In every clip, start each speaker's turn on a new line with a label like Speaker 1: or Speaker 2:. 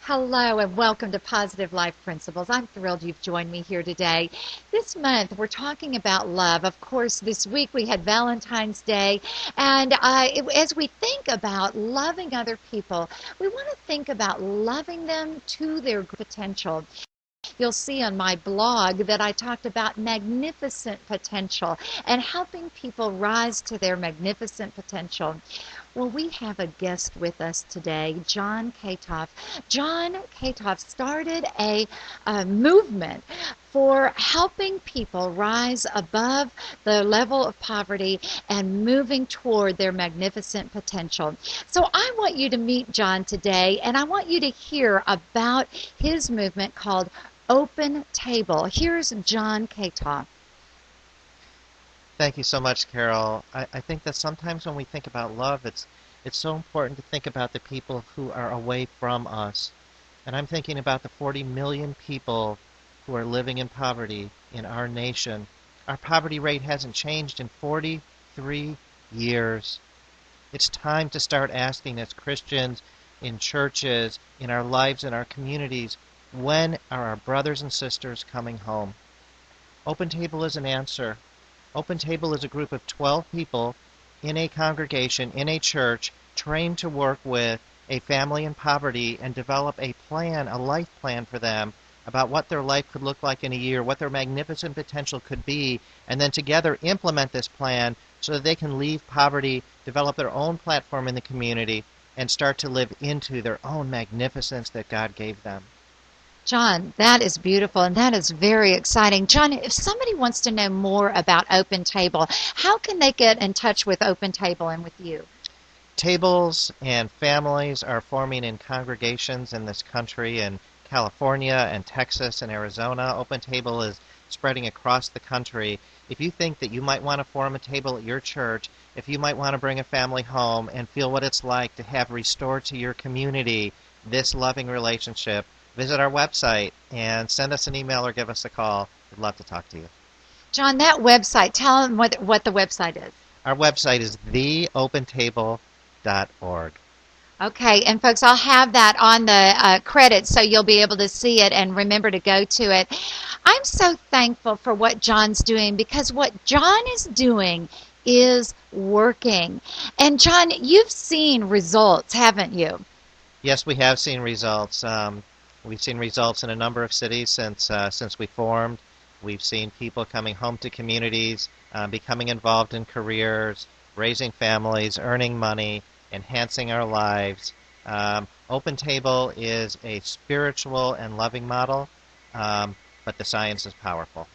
Speaker 1: Hello and welcome to Positive Life Principles. I'm thrilled you've joined me here today. This month we're talking about love. Of course, this week we had Valentine's Day, and as we think about loving other people, we want to think about loving them to their potential. You'll see on my blog that I talked about magnificent potential and helping people rise to their magnificent potential. Well, we have a guest with us today, Jon Katov. Jon Katov started a movement for helping people rise above the level of poverty and moving toward their magnificent potential. So I want you to meet Jon today, and I want you to hear about his movement called Open Table. Here's Jon Katov.
Speaker 2: Thank you so much, Carol. I think that sometimes when we think about love, it's so important to think about the people who are away from us. And I'm thinking about the 40 million people who are living in poverty in our nation. Our poverty rate hasn't changed in 43 years. It's time to start asking as Christians, in churches, in our lives, in our communities, when are our brothers and sisters coming home? Open Table is an answer. Open Table is a group of 12 people in a congregation, in a church, trained to work with a family in poverty and develop a plan, a life plan for them about what their life could look like in a year, what their magnificent potential could be, and then together implement this plan so that they can leave poverty, develop their own platform in the community, and start to live into their own magnificence that God gave them.
Speaker 1: Jon, that is beautiful and that is very exciting. Jon, if somebody wants to know more about Open Table, how can they get in touch with Open Table and with you?
Speaker 2: Tables and families are forming in congregations in this country, in California and Texas and Arizona. Open Table is spreading across the country. If you think that you might want to form a table at your church, if you might want to bring a family home and feel what it's like to have restored to your community this loving relationship, visit our website and send us an email or give us a call. We'd love to talk to you.
Speaker 1: Jon, that website, tell them what the website is.
Speaker 2: Our website is theopentable.org.
Speaker 1: Okay, and folks, I'll have that on the credits so you'll be able to see it and remember to go to it. I'm so thankful for what Jon's doing because what Jon is doing is working. And Jon, you've seen results, haven't you?
Speaker 2: Yes, we have seen results. We've seen results in a number of cities since we formed. We've seen people coming home to communities, becoming involved in careers, raising families, earning money, enhancing our lives. Open Table is a spiritual and loving model, but the science is powerful.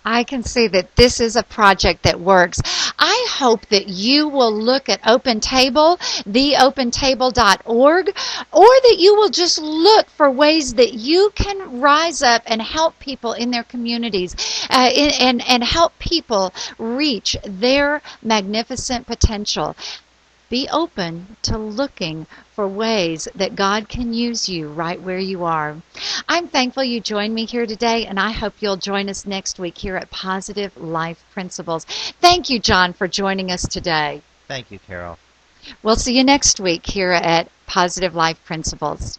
Speaker 1: I can see that this is a project that works. I hope that you will look at Open Table, theopentable.org, or that you will just look for ways that you can rise up and help people in their communities and help people reach their magnificent potential. Be open to looking for ways that God can use you right where you are. I'm thankful you joined me here today, and I hope you'll join us next week here at Positive Life Principles. Thank you, Jon, for joining us today.
Speaker 2: Thank you, Carol.
Speaker 1: We'll see you next week here at Positive Life Principles.